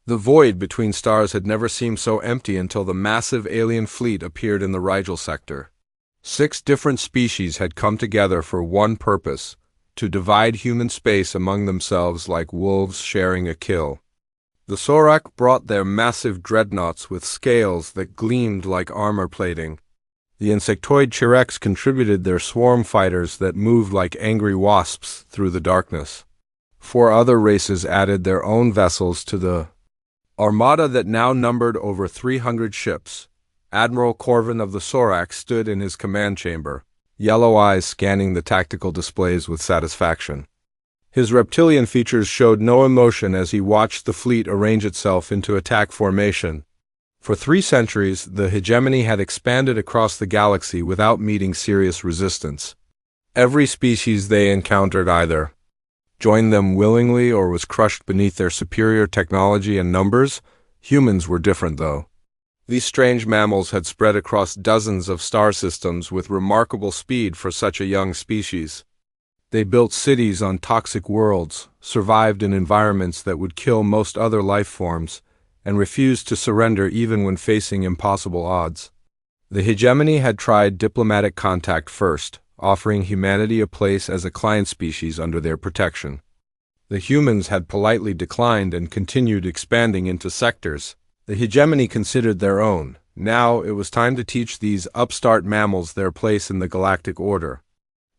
The void between stars had never seemed so empty until the massive alien fleet appeared in the Rigel sector. 6 different species had come together for one purpose: to divide human space among themselves like wolves sharing a kill. The Sorak brought their massive dreadnoughts with scales that gleamed like armor plating. The insectoid Chireks contributed their swarm fighters that moved like angry wasps through the darkness. 4 other races added their own vessels to the armada that now numbered over 300 ships. Admiral Corvin of the Sorak stood in his command chamber, yellow eyes scanning the tactical displays with satisfaction. His reptilian features showed no emotion as he watched the fleet arrange itself into attack formation. For 3 centuries, the hegemony had expanded across the galaxy without meeting serious resistance. Every species they encountered either joined them willingly or was crushed beneath their superior technology and numbers. Humans were different, though. These strange mammals had spread across dozens of star systems with remarkable speed for such a young species. They built cities on toxic worlds, survived in environments that would kill most other life forms, and refused to surrender even when facing impossible odds. The hegemony had tried diplomatic contact first, offering humanity a place as a client species under their protection. The humans had politely declined and continued expanding into sectors the hegemony considered their own. Now it was time to teach these upstart mammals their place in the galactic order.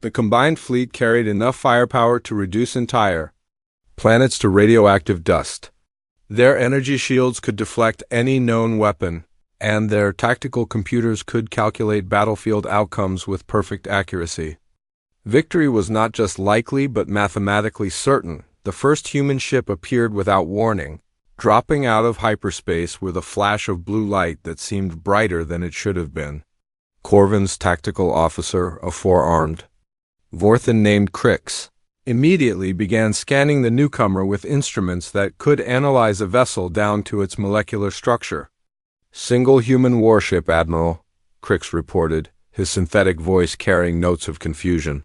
The combined fleet carried enough firepower to reduce entire planets to radioactive dust. Their energy shields could deflect any known weapon, and their tactical computers could calculate battlefield outcomes with perfect accuracy. Victory was not just likely but mathematically certain. The first human ship appeared without warning, dropping out of hyperspace with a flash of blue light that seemed brighter than it should have been. Corvin's tactical officer, a 4-armed Vorthan named Crix, immediately began scanning the newcomer with instruments that could analyze a vessel down to its molecular structure. "Single human warship, Admiral," Crix reported, his synthetic voice carrying notes of confusion.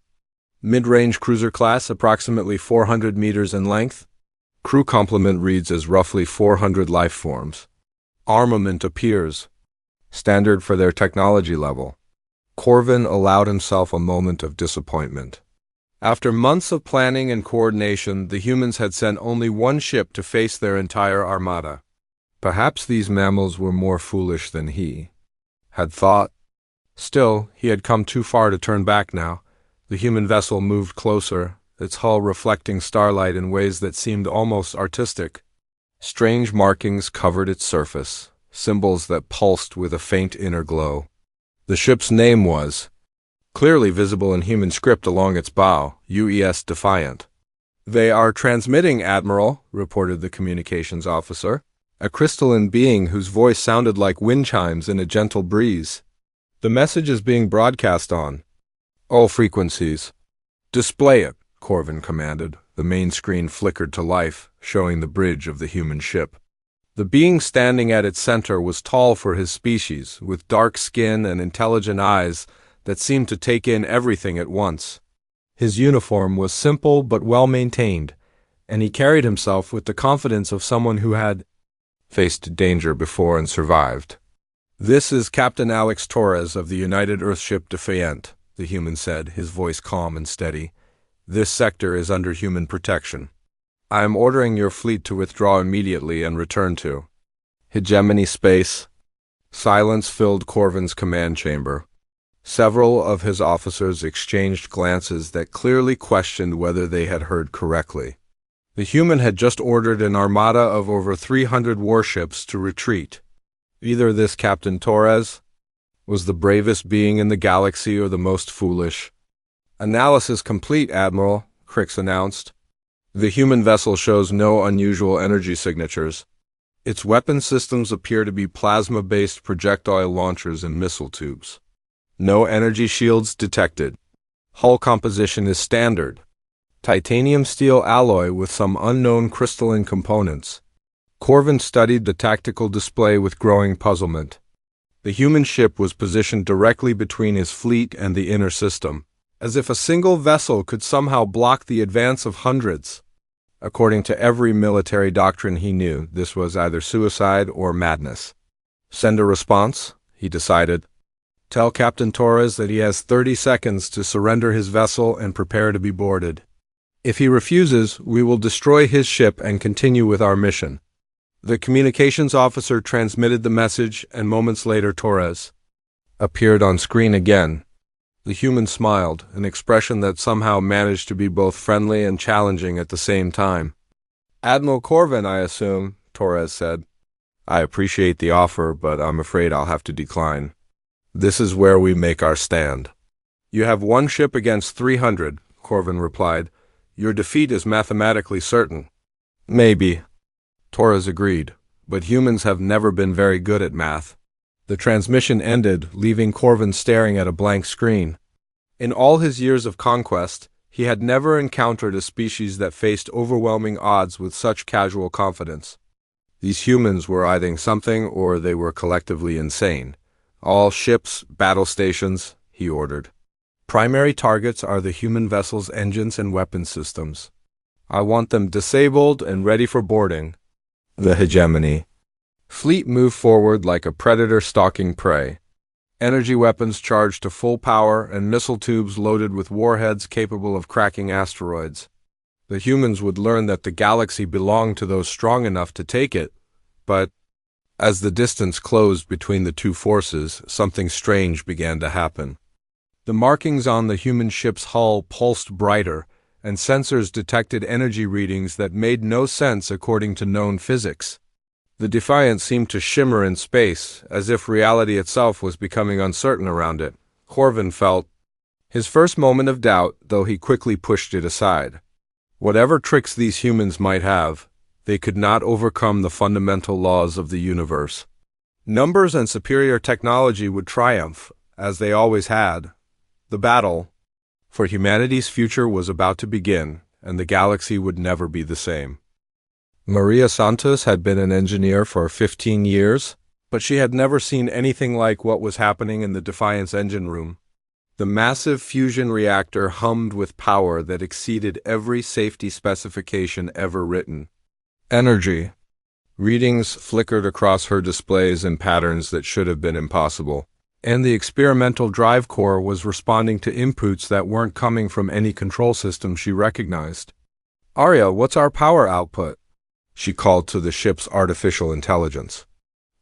"Mid-range cruiser class, approximately 400 meters in length. Crew complement reads as roughly 400 life forms. Armament appears standard for their technology level." Corvin allowed himself a moment of disappointment. After months of planning and coordination, the humans had sent only one ship to face their entire armada. Perhaps these mammals were more foolish than he had thought. Still, he had come too far to turn back now. The human vessel moved closer, its hull reflecting starlight in ways that seemed almost artistic. Strange markings covered its surface, symbols that pulsed with a faint inner glow. The ship's name was clearly visible in human script along its bow, UES Defiant. "They are transmitting, Admiral," reported the communications officer, a crystalline being whose voice sounded like wind chimes in a gentle breeze. "The message is being broadcast on all frequencies." "Display it," Corvin commanded. The main screen flickered to life, showing the bridge of the human ship. The being standing at its center was tall for his species, with dark skin and intelligent eyes that seemed to take in everything at once. His uniform was simple but well-maintained, and he carried himself with the confidence of someone who had faced danger before and survived. "This is Captain Alex Torres of the United Earthship Defiant," the human said, his voice calm and steady. "This sector is under human protection. I am ordering your fleet to withdraw immediately and return to hegemony space." Silence filled Corvin's command chamber. Several of his officers exchanged glances that clearly questioned whether they had heard correctly. The human had just ordered an armada of over 300 warships to retreat. Either this Captain Torres was the bravest being in the galaxy or the most foolish. "Analysis complete, Admiral," Crix announced. "The human vessel shows no unusual energy signatures. Its weapon systems appear to be plasma-based projectile launchers and missile tubes. No energy shields detected. Hull composition is standard. Titanium steel alloy with some unknown crystalline components." Corvin studied the tactical display with growing puzzlement. The human ship was positioned directly between his fleet and the inner system, as if a single vessel could somehow block the advance of hundreds. According to every military doctrine he knew, this was either suicide or madness. Send a response, he decided. Tell Captain Torres that he has 30 seconds to surrender his vessel and prepare to be boarded. If he refuses, we will destroy his ship and continue with our mission. The communications officer transmitted the message, and moments later Torres appeared on screen again. The human smiled, an expression that somehow managed to be both friendly and challenging at the same time. Admiral Corvin, I assume, Torres said. I appreciate the offer, but I'm afraid I'll have to decline. This is where we make our stand. You have one ship against 300, Corvin replied. Your defeat is mathematically certain. Maybe. Torres agreed, but humans have never been very good at math. The transmission ended, leaving Corvin staring at a blank screen. In all his years of conquest, he had never encountered a species that faced overwhelming odds with such casual confidence. These humans were either something or they were collectively insane. All ships, battle stations, he ordered. Primary targets are the human vessel's engines and weapon systems. I want them disabled and ready for boarding. The hegemony. Fleet moved forward like a predator stalking prey. Energy weapons charged to full power and missile tubes loaded with warheads capable of cracking asteroids. The humans would learn that the galaxy belonged to those strong enough to take it, but as the distance closed between the two forces, something strange began to happen. The markings on the human ship's hull pulsed brighter, and sensors detected energy readings that made no sense according to known physics. The Defiant seemed to shimmer in space, as if reality itself was becoming uncertain around it. Corvin felt his first moment of doubt, though he quickly pushed it aside. Whatever tricks these humans might have, they could not overcome the fundamental laws of the universe. Numbers and superior technology would triumph, as they always had. The battle for humanity's future was about to begin, and the galaxy would never be the same. Maria Santos had been an engineer for 15 years, but she had never seen anything like what was happening in the Defiant's engine room. The massive fusion reactor hummed with power that exceeded every safety specification ever written. Energy. Readings flickered across her displays in patterns that should have been impossible, and the experimental drive core was responding to inputs that weren't coming from any control system she recognized. Arya, what's our power output? She called to the ship's artificial intelligence.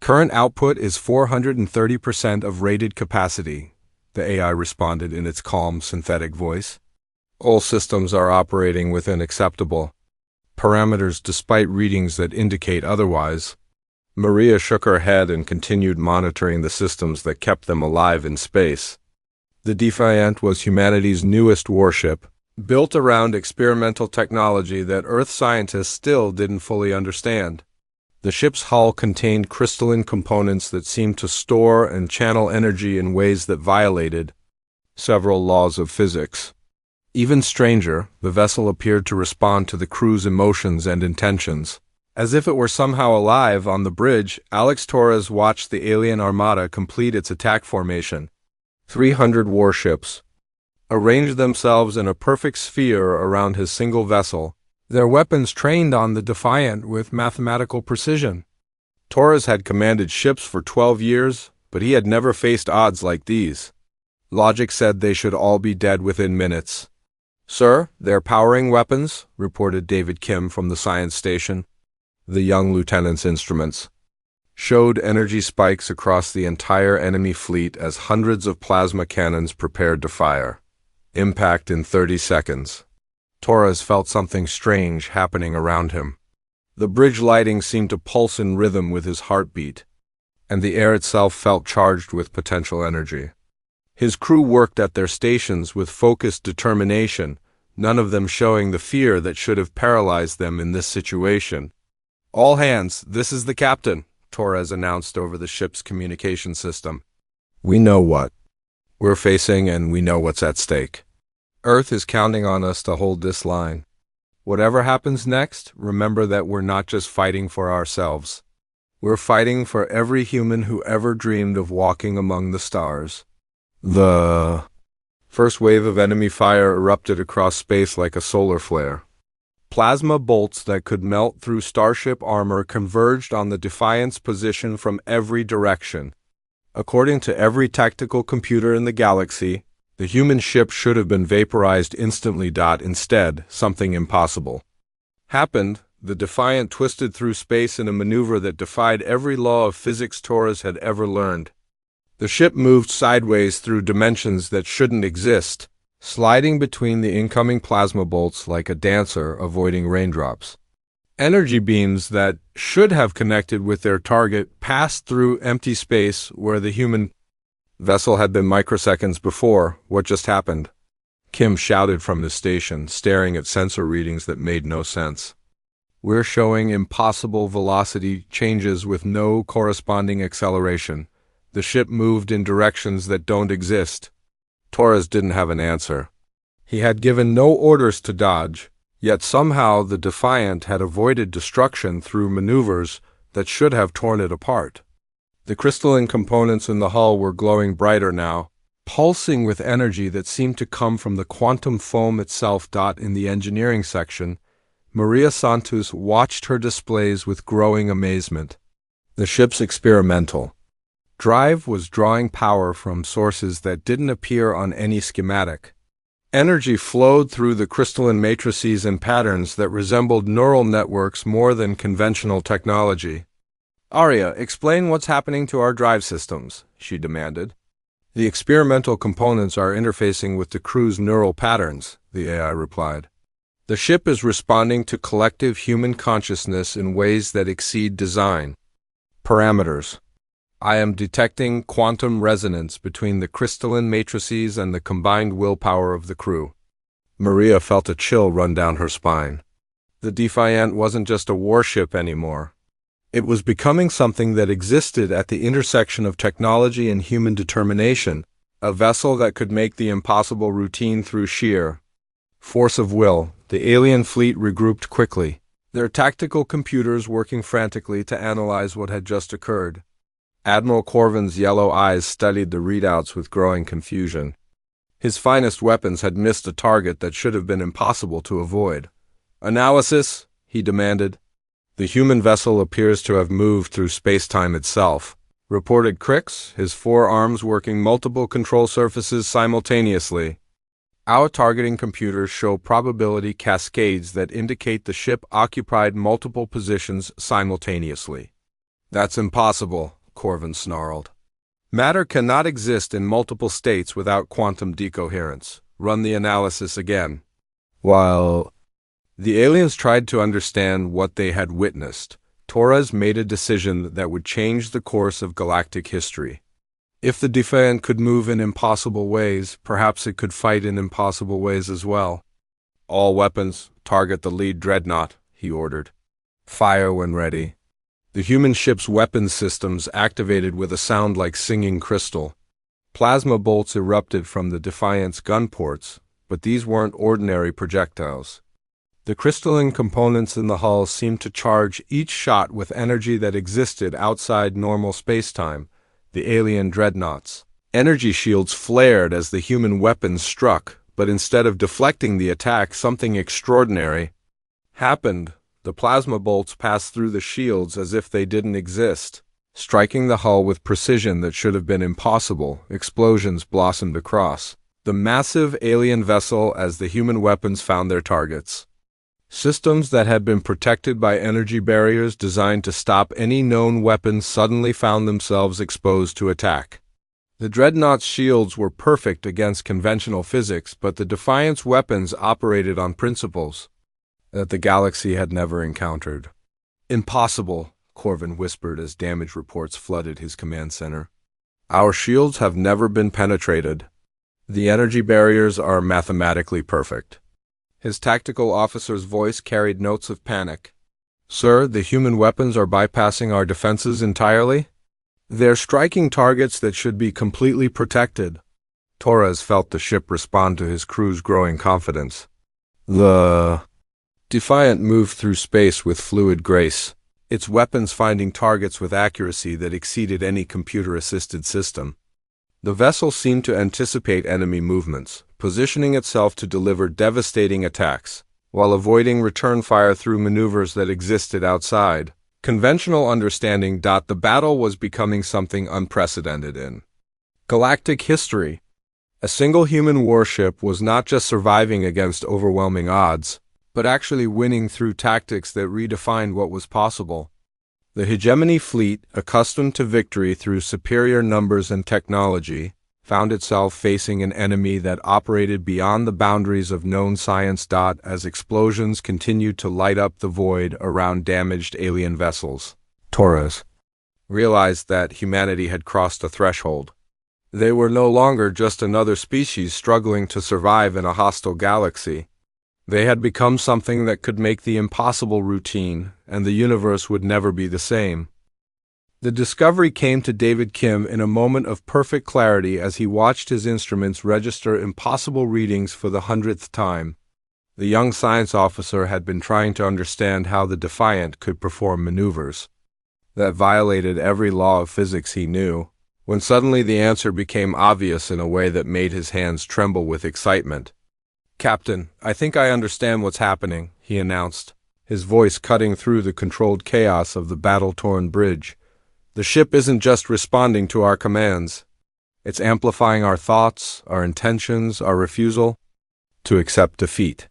Current output is 430% of rated capacity, the AI responded in its calm, synthetic voice. All systems are operating within acceptable parameters despite readings that indicate otherwise. Maria shook her head and continued monitoring the systems that kept them alive in space. The Defiant was humanity's newest warship, built around experimental technology that Earth scientists still didn't fully understand. The ship's hull contained crystalline components that seemed to store and channel energy in ways that violated several laws of physics. Even stranger, the vessel appeared to respond to the crew's emotions and intentions. As if it were somehow alive, on the bridge, Alex Torres watched the alien armada complete its attack formation. 300 warships arranged themselves in a perfect sphere around his single vessel, their weapons trained on the Defiant with mathematical precision. Torres had commanded ships for 12 years, but he had never faced odds like these. Logic said they should all be dead within minutes. Sir, they're powering weapons, reported David Kim from the science station. The young lieutenant's instruments showed energy spikes across the entire enemy fleet as hundreds of plasma cannons prepared to fire. Impact in 30 seconds. Torres felt something strange happening around him. The bridge lighting seemed to pulse in rhythm with his heartbeat, and the air itself felt charged with potential energy. His crew worked at their stations with focused determination, none of them showing the fear that should have paralyzed them in this situation. All hands, this is the captain, Torres announced over the ship's communication system. We know what we're facing and we know what's at stake. Earth is counting on us to hold this line. Whatever happens next, remember that we're not just fighting for ourselves. We're fighting for every human who ever dreamed of walking among the stars. The first wave of enemy fire erupted across space like a solar flare. Plasma bolts that could melt through starship armor converged on the Defiant's position from every direction. According to every tactical computer in the galaxy, the human ship should have been vaporized instantly. Instead, something impossible happened. The Defiant twisted through space in a maneuver that defied every law of physics Torres had ever learned. The ship moved sideways through dimensions that shouldn't exist, sliding between the incoming plasma bolts like a dancer avoiding raindrops. Energy beams that should have connected with their target passed through empty space where the human vessel had been microseconds before. What just happened? Kim shouted from the station, staring at sensor readings that made no sense. We're showing impossible velocity changes with no corresponding acceleration. The ship moved in directions that don't exist. Torres didn't have an answer. He had given no orders to dodge, yet somehow the Defiant had avoided destruction through maneuvers that should have torn it apart. The crystalline components in the hull were glowing brighter now, pulsing with energy that seemed to come from the quantum foam itself. In the engineering section, Maria Santos watched her displays with growing amazement. The ship's experimental drive was drawing power from sources that didn't appear on any schematic. Energy flowed through the crystalline matrices in patterns that resembled neural networks more than conventional technology. "Arya, explain what's happening to our drive systems," she demanded. "The experimental components are interfacing with the crew's neural patterns," the AI replied. "The ship is responding to collective human consciousness in ways that exceed design parameters. I am detecting quantum resonance between the crystalline matrices and the combined willpower of the crew." Maria felt a chill run down her spine. The Defiant wasn't just a warship anymore. It was becoming something that existed at the intersection of technology and human determination, a vessel that could make the impossible routine through sheer force of will. The alien fleet regrouped quickly, their tactical computers working frantically to analyze what had just occurred. Admiral Corvin's yellow eyes studied the readouts with growing confusion. His finest weapons had missed a target that should have been impossible to avoid. "Analysis," he demanded. "The human vessel appears to have moved through space-time itself," reported Crix, his four arms working multiple control surfaces simultaneously. "Our targeting computers show probability cascades that indicate the ship occupied multiple positions simultaneously." "That's impossible," Corvin snarled. "Matter cannot exist in multiple states without quantum decoherence. Run the analysis again." While the aliens tried to understand what they had witnessed, Torres made a decision that would change the course of galactic history. If the Defiant could move in impossible ways, perhaps it could fight in impossible ways as well. "All weapons, target the lead dreadnought," he ordered. "Fire when ready." The human ship's weapons systems activated with a sound like singing crystal. Plasma bolts erupted from the Defiant's gun ports, but these weren't ordinary projectiles. The crystalline components in the hull seemed to charge each shot with energy that existed outside normal spacetime. The alien dreadnoughts' energy shields flared as the human weapons struck, but instead of deflecting the attack, something extraordinary happened. The plasma bolts passed through the shields as if they didn't exist, striking the hull with precision that should have been impossible. Explosions blossomed across the massive alien vessel as the human weapons found their targets. Systems that had been protected by energy barriers designed to stop any known weapons suddenly found themselves exposed to attack. The Dreadnought's shields were perfect against conventional physics, but the Defiant's weapons operated on principles that the galaxy had never encountered. "Impossible," Corvin whispered as damage reports flooded his command center. "Our shields have never been penetrated. The energy barriers are mathematically perfect." His tactical officer's voice carried notes of panic. "Sir, the human weapons are bypassing our defenses entirely. They're striking targets that should be completely protected." Torres felt the ship respond to his crew's growing confidence. The Defiant moved through space with fluid grace, its weapons finding targets with accuracy that exceeded any computer-assisted system. The vessel seemed to anticipate enemy movements, positioning itself to deliver devastating attacks. while avoiding return fire through maneuvers that existed outside conventional understanding. The battle was becoming something unprecedented in galactic history. A single human warship was not just surviving against overwhelming odds, but actually winning through tactics that redefined what was possible. The hegemony fleet, accustomed to victory through superior numbers and technology, found itself facing an enemy that operated beyond the boundaries of known science. As explosions continued to light up the void around damaged alien vessels, Torres realized that humanity had crossed a threshold. They were no longer just another species struggling to survive in a hostile galaxy. They had become something that could make the impossible routine, and the universe would never be the same. The discovery came to David Kim in a moment of perfect clarity as he watched his instruments register impossible readings for the 100th time. The young science officer had been trying to understand how the Defiant could perform maneuvers that violated every law of physics he knew, when suddenly the answer became obvious in a way that made his hands tremble with excitement. "Captain, I think I understand what's happening," he announced, his voice cutting through the controlled chaos of the battle-torn bridge. "The ship isn't just responding to our commands. It's amplifying our thoughts, our intentions, our refusal to accept defeat."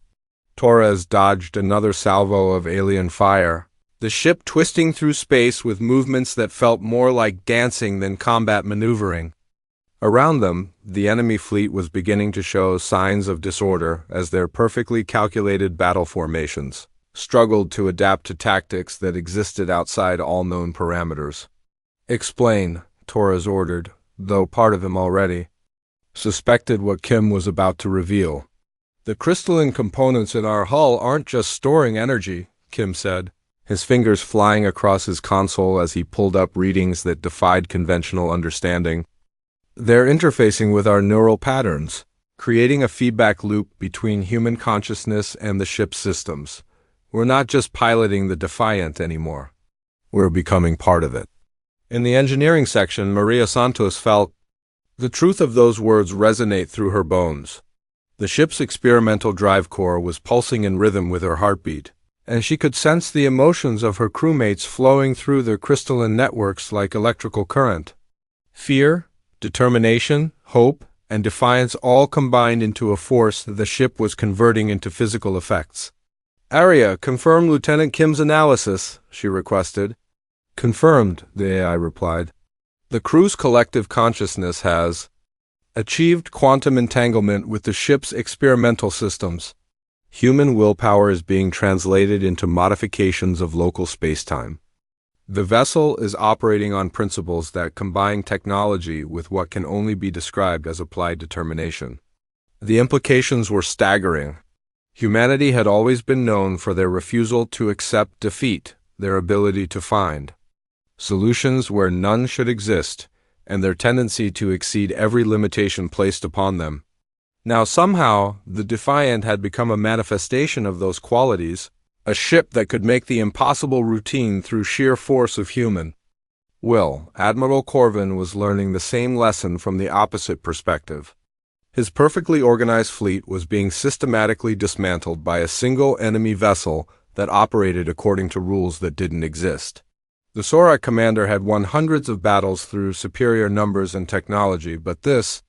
Torres dodged another salvo of alien fire, the ship twisting through space with movements that felt more like dancing than combat maneuvering. Around them, the enemy fleet was beginning to show signs of disorder as their perfectly calculated battle formations struggled to adapt to tactics that existed outside all known parameters. "Explain," Torres ordered, though part of him already suspected what Kim was about to reveal. "The crystalline components in our hull aren't just storing energy," Kim said, his fingers flying across his console as he pulled up readings that defied conventional understanding. "They're interfacing with our neural patterns, creating a feedback loop between human consciousness and the ship's systems. We're not just piloting the Defiant anymore. We're becoming part of it." In the engineering section, Maria Santos felt the truth of those words resonate through her bones. The ship's experimental drive core was pulsing in rhythm with her heartbeat, and she could sense the emotions of her crewmates flowing through their crystalline networks like electrical current. Fear, determination, hope, and defiance all combined into a force that the ship was converting into physical effects. "Aria, confirm Lieutenant Kim's analysis," she requested. "Confirmed," the AI replied. "The crew's collective consciousness has achieved quantum entanglement with the ship's experimental systems. Human willpower is being translated into modifications of local spacetime. The vessel is operating on principles that combine technology with what can only be described as applied determination." The implications were staggering. Humanity had always been known for their refusal to accept defeat, their ability to find solutions where none should exist, and their tendency to exceed every limitation placed upon them. Now somehow, the Defiant had become a manifestation of those qualities, a ship that could make the impossible routine through sheer force of human will. Admiral Corvin was learning the same lesson from the opposite perspective. His perfectly organized fleet was being systematically dismantled by a single enemy vessel that operated according to rules that didn't exist. The Sorak commander had won hundreds of battles through superior numbers and technology, but this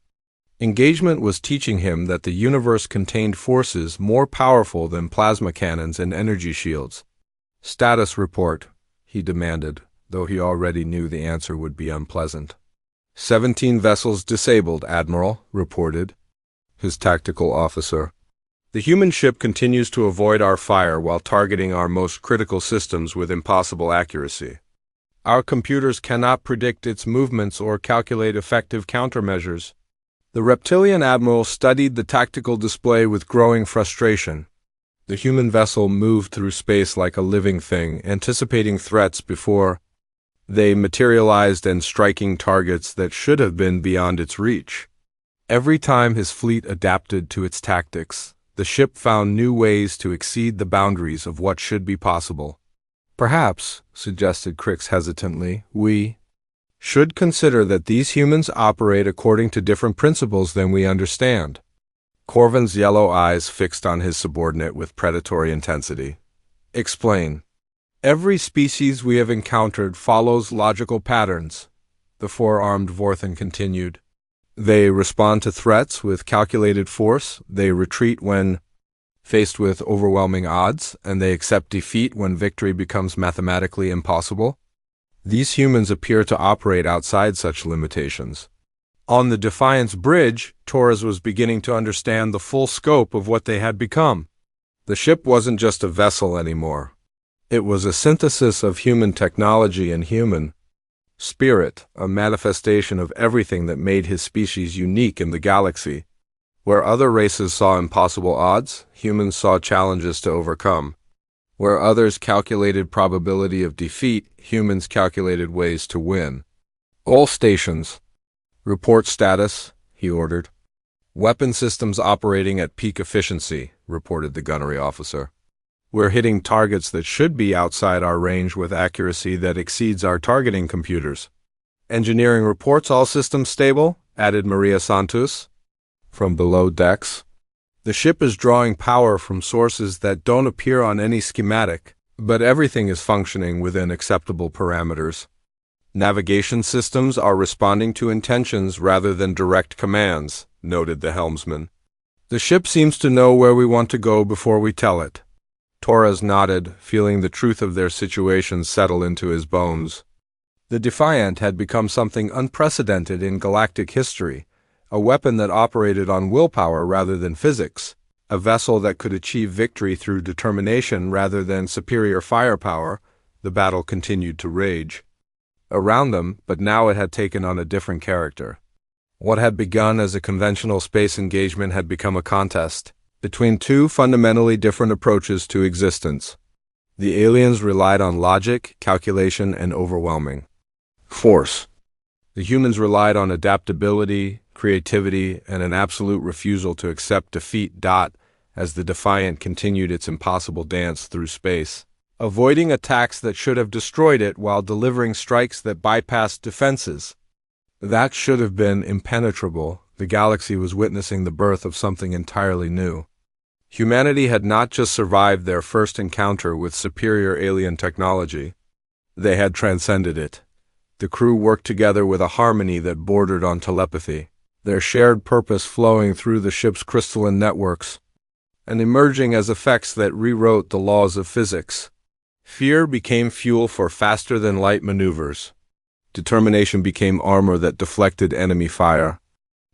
engagement was teaching him that the universe contained forces more powerful than plasma cannons and energy shields. "Status report," he demanded, though he already knew the answer would be unpleasant. 17 vessels disabled, Admiral, reported his tactical officer. "The human ship continues to avoid our fire while targeting our most critical systems with impossible accuracy. Our computers cannot predict its movements or calculate effective countermeasures." The reptilian admiral studied the tactical display with growing frustration. The human vessel moved through space like a living thing, anticipating threats before they materialized and striking targets that should have been beyond its reach. Every time his fleet adapted to its tactics, the ship found new ways to exceed the boundaries of what should be possible. "Perhaps," suggested Crix hesitantly, "we should consider that these humans operate according to different principles than we understand." Corvin's yellow eyes fixed on his subordinate with predatory intensity. Explain. Every species we have encountered follows logical patterns, the four-armed Vorthan continued. They respond to threats with calculated force, they retreat when faced with overwhelming odds, and they accept defeat when victory becomes mathematically impossible. These humans appear to operate outside such limitations. On the Defiance Bridge, Torres was beginning to understand the full scope of what they had become. The ship wasn't just a vessel anymore. It was a synthesis of human technology and human spirit, a manifestation of everything that made his species unique in the galaxy. Where other races saw impossible odds, humans saw challenges to overcome. Where others calculated probability of defeat, humans calculated ways to win. All stations. Report status, he ordered. Weapon systems operating at peak efficiency, reported the gunnery officer. We're hitting targets that should be outside our range with accuracy that exceeds our targeting computers. Engineering reports all systems stable, added Maria Santos. From below decks. The ship is drawing power from sources that don't appear on any schematic, but everything is functioning within acceptable parameters. Navigation systems are responding to intentions rather than direct commands, noted the helmsman. The ship seems to know where we want to go before we tell it. Torres nodded, feeling the truth of their situation settle into his bones. The Defiant had become something unprecedented in galactic history, a weapon that operated on willpower rather than physics, a vessel that could achieve victory through determination rather than superior firepower. The battle continued to rage around them, but now it had taken on a different character. What had begun as a conventional space engagement had become a contest between two fundamentally different approaches to existence. The aliens relied on logic, calculation, and overwhelming force. The humans relied on adaptability, creativity, and an absolute refusal to accept defeat. As the Defiant continued its impossible dance through space, avoiding attacks that should have destroyed it while delivering strikes that bypassed defenses that should have been impenetrable, the galaxy was witnessing the birth of something entirely new. Humanity had not just survived their first encounter with superior alien technology. They had transcended it. The crew worked together with a harmony that bordered on telepathy, their shared purpose flowing through the ship's crystalline networks and emerging as effects that rewrote the laws of physics. Fear became fuel for faster-than-light maneuvers. Determination became armor that deflected enemy fire.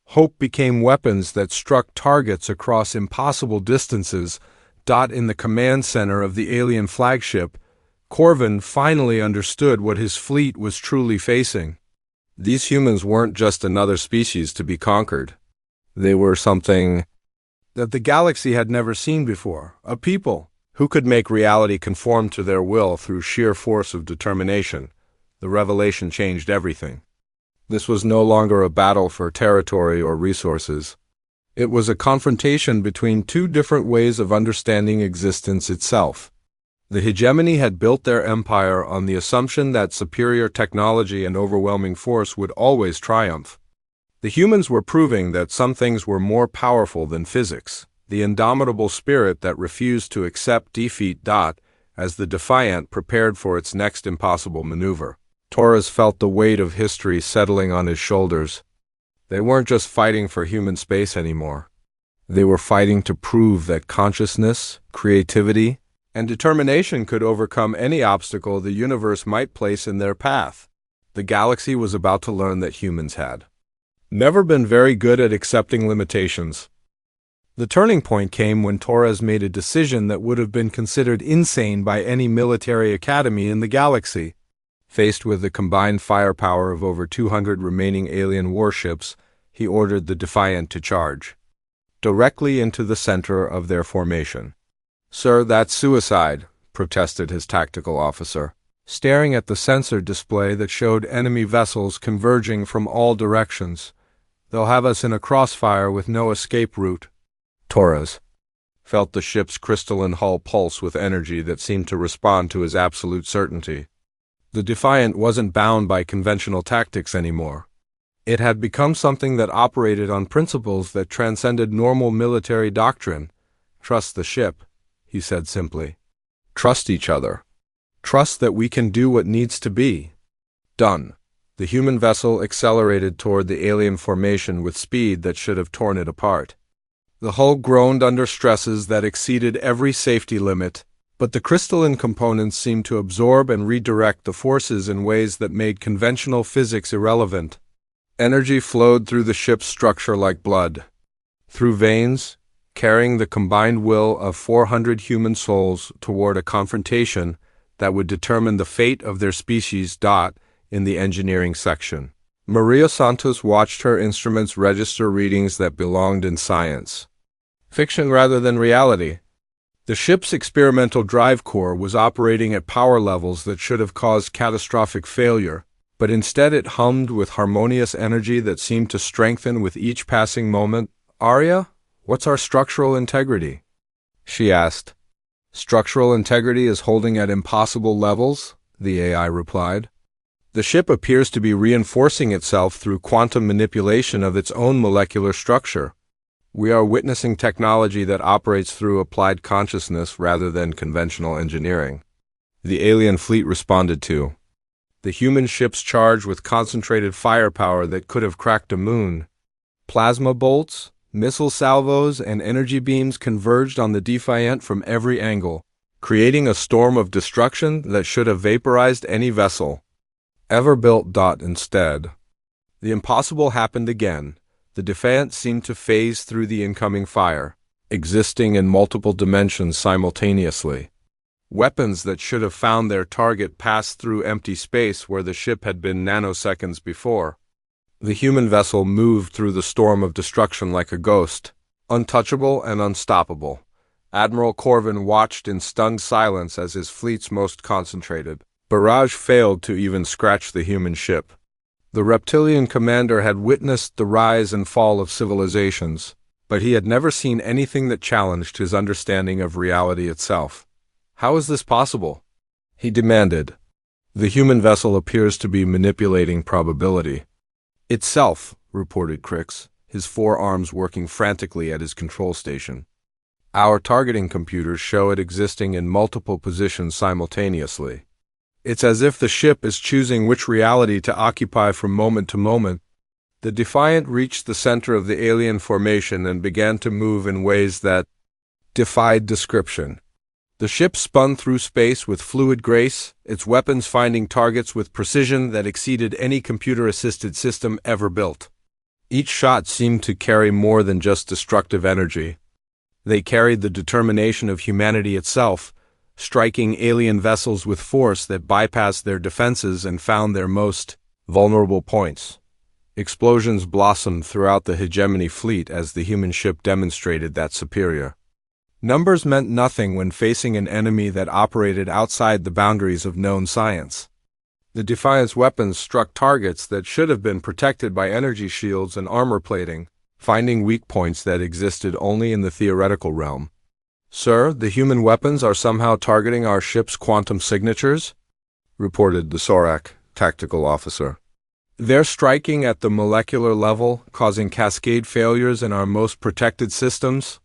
Hope became weapons that struck targets across impossible distances. In the command center of the alien flagship, Corvin finally understood what his fleet was truly facing. These humans weren't just another species to be conquered. They were something that the galaxy had never seen before, a people who could make reality conform to their will through sheer force of determination. The revelation changed everything. This was no longer a battle for territory or resources. It was a confrontation between two different ways of understanding existence itself. The hegemony had built their empire on the assumption that superior technology and overwhelming force would always triumph. The humans were proving that some things were more powerful than physics, the indomitable spirit that refused to accept defeat. As the Defiant prepared for its next impossible maneuver, Torres felt the weight of history settling on his shoulders. They weren't just fighting for human space anymore. They were fighting to prove that consciousness, creativity, and determination could overcome any obstacle the universe might place in their path. The galaxy was about to learn that humans had never been very good at accepting limitations. The turning point came when Torres made a decision that would have been considered insane by any military academy in the galaxy. Faced with the combined firepower of over 200 remaining alien warships, he ordered the Defiant to charge directly into the center of their formation. "Sir, that's suicide," protested his tactical officer, staring at the sensor display that showed enemy vessels converging from all directions. "They'll have us in a crossfire with no escape route." Torres felt the ship's crystalline hull pulse with energy that seemed to respond to his absolute certainty. The Defiant wasn't bound by conventional tactics anymore. It had become something that operated on principles that transcended normal military doctrine. "Trust the ship," he said simply. "Trust each other. Trust that we can do what needs to be done." The human vessel accelerated toward the alien formation with speed that should have torn it apart. The hull groaned under stresses that exceeded every safety limit, but the crystalline components seemed to absorb and redirect the forces in ways that made conventional physics irrelevant. Energy flowed through the ship's structure like blood, through veins, carrying the combined will of 400 human souls toward a confrontation that would determine the fate of their species. In the engineering section, Maria Santos watched her instruments register readings that belonged in science fiction rather than reality. The ship's experimental drive core was operating at power levels that should have caused catastrophic failure, but instead it hummed with harmonious energy that seemed to strengthen with each passing moment. "Arya, what's our structural integrity?" she asked. "Structural integrity is holding at impossible levels," the AI replied. "The ship appears to be reinforcing itself through quantum manipulation of its own molecular structure. We are witnessing technology that operates through applied consciousness rather than conventional engineering." The alien fleet responded to. The human ships charged with concentrated firepower that could have cracked a moon. Plasma bolts, missile salvos, and energy beams converged on the Defiant from every angle, creating a storm of destruction that should have vaporized any vessel ever built. Instead, the impossible happened again. The Defiant seemed to phase through the incoming fire, existing in multiple dimensions simultaneously. Weapons that should have found their target passed through empty space where the ship had been nanoseconds before. The human vessel moved through the storm of destruction like a ghost, untouchable and unstoppable. Admiral Corvin watched in stunned silence as his fleet's most concentrated barrage failed to even scratch the human ship. The reptilian commander had witnessed the rise and fall of civilizations, but he had never seen anything that challenged his understanding of reality itself. "How is this possible?" he demanded. "The human vessel appears to be manipulating probability itself," reported Crix, his forearms working frantically at his control station. "Our targeting computers show it existing in multiple positions simultaneously. It's as if the ship is choosing which reality to occupy from moment to moment." The Defiant reached the center of the alien formation and began to move in ways that defied description. The ship spun through space with fluid grace, its weapons finding targets with precision that exceeded any computer-assisted system ever built. Each shot seemed to carry more than just destructive energy. They carried the determination of humanity itself, striking alien vessels with force that bypassed their defenses and found their most vulnerable points. Explosions blossomed throughout the hegemony fleet as the human ship demonstrated that superior numbers meant nothing when facing an enemy that operated outside the boundaries of known science. The Defiant's weapons struck targets that should have been protected by energy shields and armor plating, finding weak points that existed only in the theoretical realm. "Sir, the human weapons are somehow targeting our ship's quantum signatures," reported the Sorak tactical officer. "They're striking at the molecular level, causing cascade failures in our most protected systems."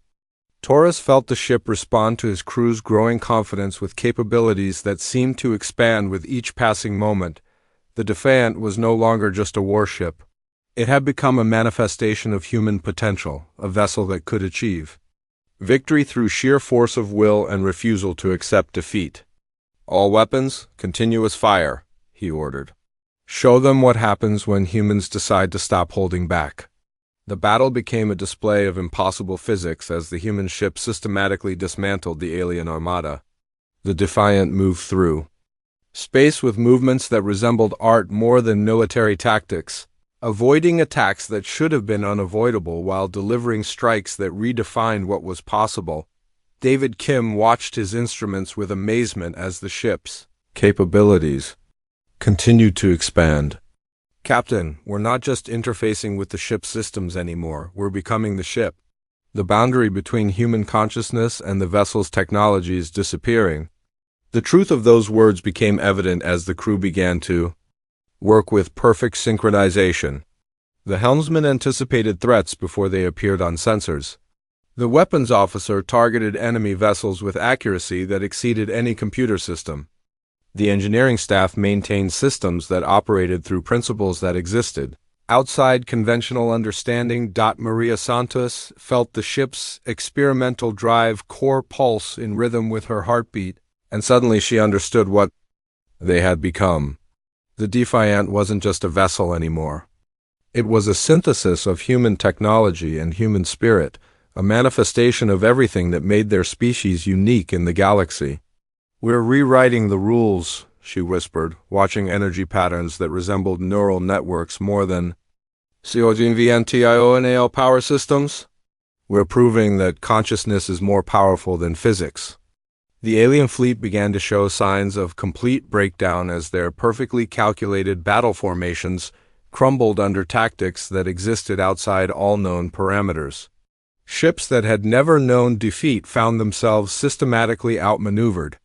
Taurus felt the ship respond to his crew's growing confidence with capabilities that seemed to expand with each passing moment. The Defiant was no longer just a warship. It had become a manifestation of human potential, a vessel that could achieve victory through sheer force of will and refusal to accept defeat. "All weapons, continuous fire," he ordered. "Show them what happens when humans decide to stop holding back." The battle became a display of impossible physics as the human ship systematically dismantled the alien armada. The Defiant moved through space with movements that resembled art more than military tactics, avoiding attacks that should have been unavoidable while delivering strikes that redefined what was possible. David Kim watched his instruments with amazement as the ship's capabilities continued to expand. "Captain, we're not just interfacing with the ship's systems anymore, we're becoming the ship. The boundary between human consciousness and the vessel's technology is disappearing." The truth of those words became evident as the crew began to work with perfect synchronization. The helmsman anticipated threats before they appeared on sensors. The weapons officer targeted enemy vessels with accuracy that exceeded any computer system. The engineering staff maintained systems that operated through principles that existed outside conventional understanding. Maria Santos felt the ship's experimental drive core pulse in rhythm with her heartbeat, and suddenly she understood what they had become. The Defiant wasn't just a vessel anymore. It was a synthesis of human technology and human spirit, a manifestation of everything that made their species unique in the galaxy. "We're rewriting the rules," she whispered, watching energy patterns that resembled neural networks more than COGNVNTIONAL power systems. "We're proving that consciousness is more powerful than physics." The alien fleet began to show signs of complete breakdown as their perfectly calculated battle formations crumbled under tactics that existed outside all known parameters. Ships that had never known defeat found themselves systematically outmaneuvered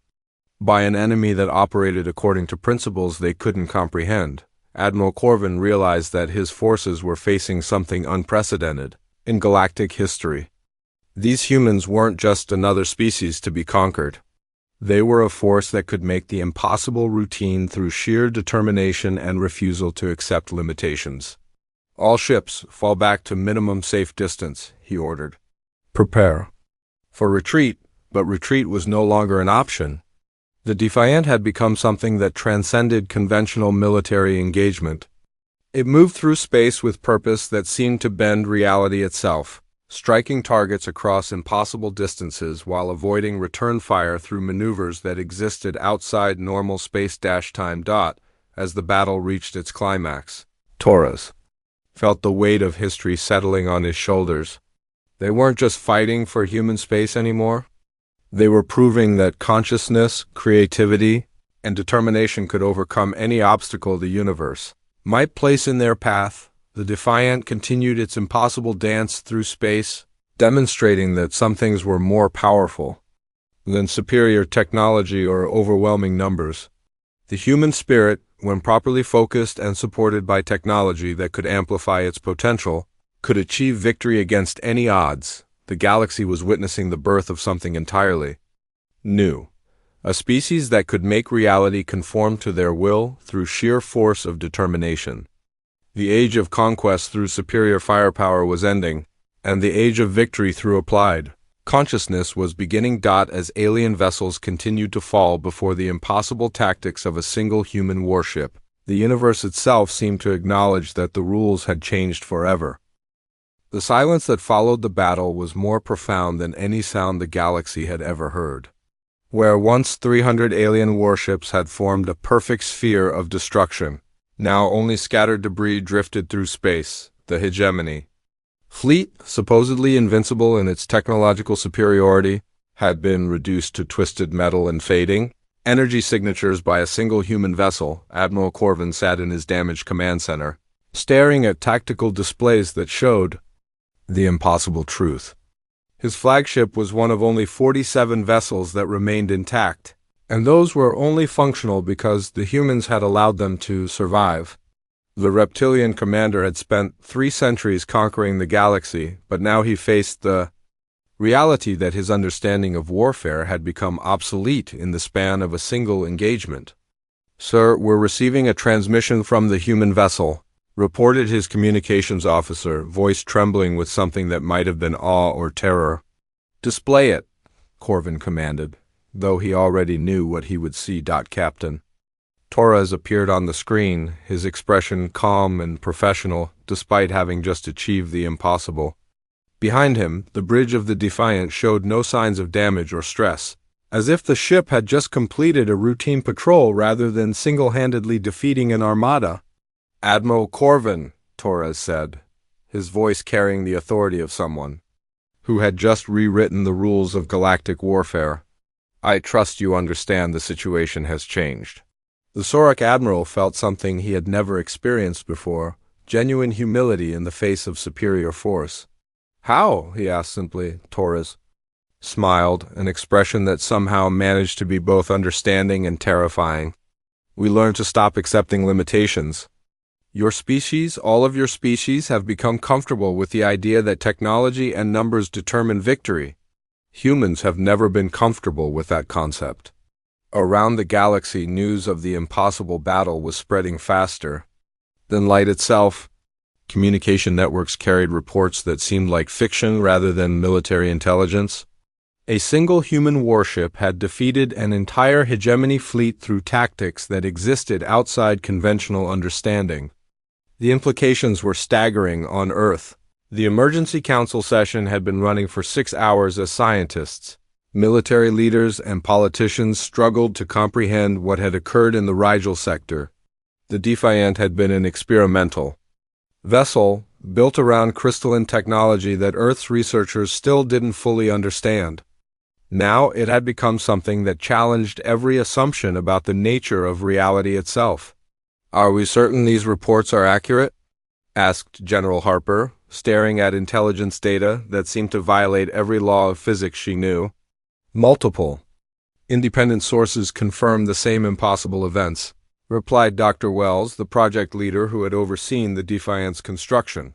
by an enemy that operated according to principles they couldn't comprehend. Admiral Corvin realized that his forces were facing something unprecedented in galactic history. These humans weren't just another species to be conquered. They were a force that could make the impossible routine through sheer determination and refusal to accept limitations. "All ships, fall back to minimum safe distance," he ordered. "Prepare for retreat," but retreat was no longer an option. The Defiant had become something that transcended conventional military engagement. It moved through space with purpose that seemed to bend reality itself, striking targets across impossible distances while avoiding return fire through maneuvers that existed outside normal space-time. As the battle reached its climax, Torres felt the weight of history settling on his shoulders. They weren't just fighting for human space anymore. They were proving that consciousness, creativity, and determination could overcome any obstacle the universe might place in their path. The Defiant continued its impossible dance through space, demonstrating that some things were more powerful than superior technology or overwhelming numbers. The human spirit, when properly focused and supported by technology that could amplify its potential, could achieve victory against any odds. The galaxy was witnessing the birth of something entirely new, a species that could make reality conform to their will through sheer force of determination. The age of conquest through superior firepower was ending, and the age of victory through applied consciousness was beginning. As alien vessels continued to fall before the impossible tactics of a single human warship, the universe itself seemed to acknowledge that the rules had changed forever. The silence that followed the battle was more profound than any sound the galaxy had ever heard. Where once 300 alien warships had formed a perfect sphere of destruction, now only scattered debris drifted through space. The hegemony fleet, supposedly invincible in its technological superiority, had been reduced to twisted metal and fading energy signatures by a single human vessel. Admiral Corvin sat in his damaged command center, staring at tactical displays that showed the impossible truth. His flagship was one of only 47 vessels that remained intact, and those were only functional because the humans had allowed them to survive. The reptilian commander had spent 3 centuries conquering the galaxy, but now he faced the reality that his understanding of warfare had become obsolete in the span of a single engagement. "Sir, we're receiving a transmission from the human vessel," reported his communications officer, voice trembling with something that might have been awe or terror. "Display it," Corvin commanded, though he already knew what he would see. Captain Torres appeared on the screen, his expression calm and professional, despite having just achieved the impossible. Behind him, the bridge of the Defiant showed no signs of damage or stress, as if the ship had just completed a routine patrol rather than single-handedly defeating an armada. "Admiral Corvin," Torres said, his voice carrying the authority of someone who had just rewritten the rules of galactic warfare. "I trust you understand the situation has changed." The Sorok admiral felt something he had never experienced before, genuine humility in the face of superior force. "How?" he asked simply. Torres smiled, an expression that somehow managed to be both understanding and terrifying. "We learned to stop accepting limitations." Your species, all of your species, have become comfortable with the idea that technology and numbers determine victory. Humans have never been comfortable with that concept. Around the galaxy, news of the impossible battle was spreading faster than light itself. Communication networks carried reports that seemed like fiction rather than military intelligence. A single human warship had defeated an entire hegemony fleet through tactics that existed outside conventional understanding. The implications were staggering on Earth. The emergency council session had been running for 6 hours as scientists, military leaders, and politicians struggled to comprehend what had occurred in the Rigel sector. The Defiant had been an experimental vessel built around crystalline technology that Earth's researchers still didn't fully understand. Now it had become something that challenged every assumption about the nature of reality itself. "Are we certain these reports are accurate?" asked General Harper, staring at intelligence data that seemed to violate every law of physics she knew. "Multiple independent sources confirm the same impossible events," replied Dr. Wells, the project leader who had overseen the Defiant's construction.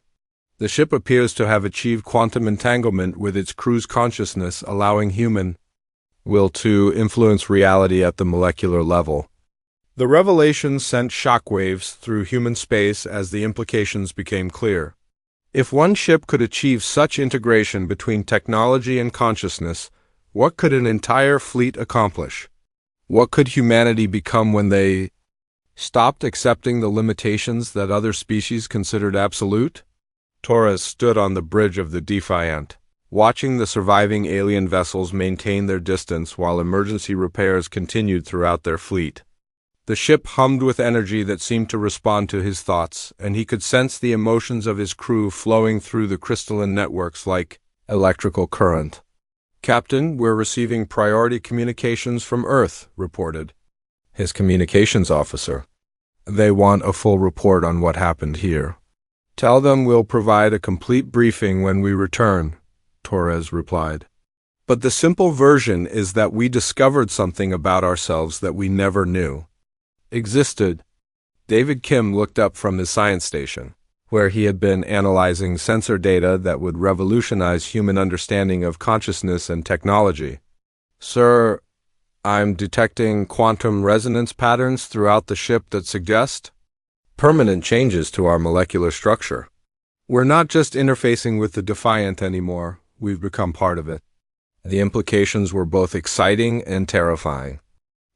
"The ship appears to have achieved quantum entanglement with its crew's consciousness, allowing human will to influence reality at the molecular level." The revelation sent shockwaves through human space as the implications became clear. If one ship could achieve such integration between technology and consciousness, what could an entire fleet accomplish? What could humanity become when they stopped accepting the limitations that other species considered absolute? Torres stood on the bridge of the Defiant, watching the surviving alien vessels maintain their distance while emergency repairs continued throughout their fleet. The ship hummed with energy that seemed to respond to his thoughts, and he could sense the emotions of his crew flowing through the crystalline networks like electrical current. "Captain, we're receiving priority communications from Earth," reported his communications officer. "They want a full report on what happened here." "Tell them we'll provide a complete briefing when we return," Torres replied. "But the simple version is that we discovered something about ourselves that we never knew existed." David Kim looked up from his science station, where he had been analyzing sensor data that would revolutionize human understanding of consciousness and technology. "Sir, I'm detecting quantum resonance patterns throughout the ship that suggest permanent changes to our molecular structure. We're not just interfacing with the Defiant anymore, we've become part of it." The implications were both exciting and terrifying.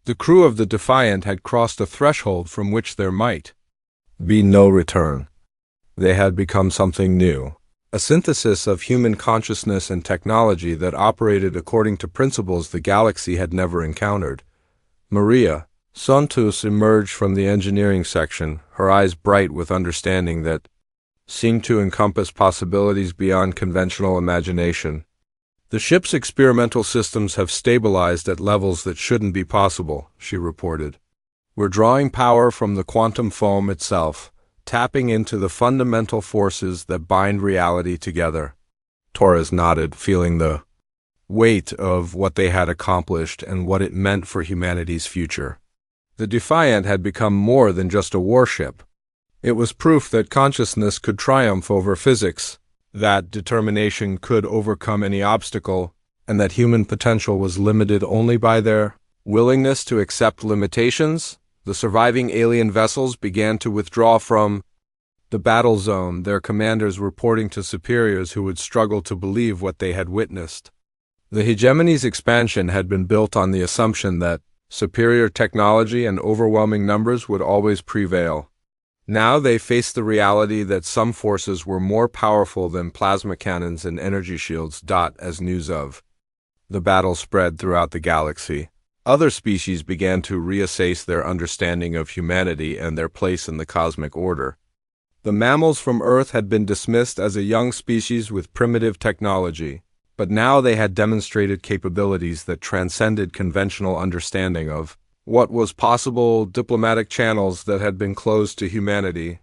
The crew of the Defiant had crossed a threshold from which there might be no return. They had become something new, a synthesis of human consciousness and technology that operated according to principles the galaxy had never encountered. Maria Santos emerged from the engineering section, her eyes bright with understanding that seemed to encompass possibilities beyond conventional imagination. "The ship's experimental systems have stabilized at levels that shouldn't be possible," she reported. "We're drawing power from the quantum foam itself, tapping into the fundamental forces that bind reality together." Torres nodded, feeling the weight of what they had accomplished and what it meant for humanity's future. The Defiant had become more than just a warship. It was proof that consciousness could triumph over physics, that determination could overcome any obstacle, and that human potential was limited only by their willingness to accept limitations. The surviving alien vessels began to withdraw from the battle zone, their commanders reporting to superiors who would struggle to believe what they had witnessed. The hegemony's expansion had been built on the assumption that superior technology and overwhelming numbers would always prevail. Now they faced the reality that some forces were more powerful than plasma cannons and energy shields. As news of the battle spread throughout the galaxy, other species began to reassess their understanding of humanity and their place in the cosmic order. The mammals from Earth had been dismissed as a young species with primitive technology, but now they had demonstrated capabilities that transcended conventional understanding of what was possible. Diplomatic channels that had been closed to humanity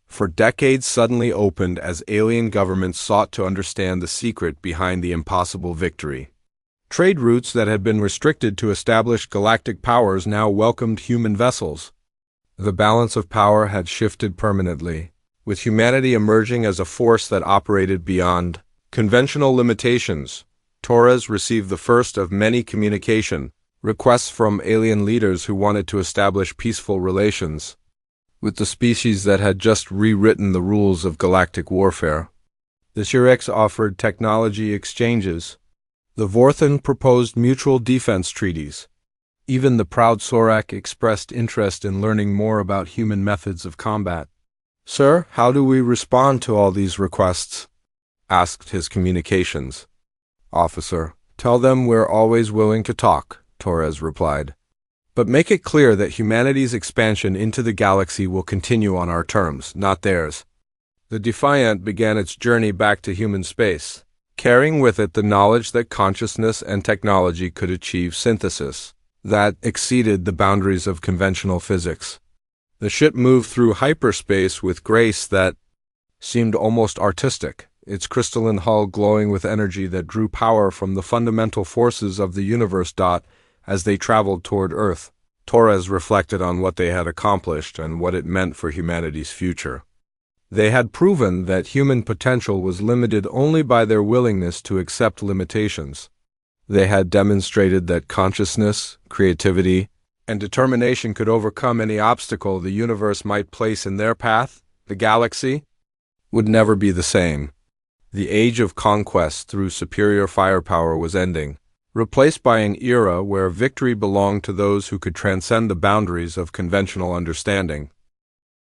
for decades suddenly opened as alien governments sought to understand the secret behind the impossible victory. Trade routes that had been restricted to established galactic powers now welcomed human vessels. The balance of power had shifted permanently, with humanity emerging as a force that operated beyond conventional limitations. Torres received the first of many communication requests from alien leaders who wanted to establish peaceful relations with the species that had just rewritten the rules of galactic warfare. The Shireks offered technology exchanges. The Vorthan proposed mutual defense treaties. Even the proud Sorak expressed interest in learning more about human methods of combat. "Sir, how do we respond to all these requests?" asked his communications officer. "Tell them we're always willing to talk," Torres replied. "But make it clear that humanity's expansion into the galaxy will continue on our terms, not theirs." The Defiant began its journey back to human space, carrying with it the knowledge that consciousness and technology could achieve synthesis that exceeded the boundaries of conventional physics. The ship moved through hyperspace with grace that seemed almost artistic, its crystalline hull glowing with energy that drew power from the fundamental forces of the universe. As they traveled toward Earth, Torres reflected on what they had accomplished and what it meant for humanity's future. They had proven that human potential was limited only by their willingness to accept limitations. They had demonstrated that consciousness, creativity, and determination could overcome any obstacle the universe might place in their path. The galaxy would never be the same. The age of conquest through superior firepower was ending, replaced by an era where victory belonged to those who could transcend the boundaries of conventional understanding.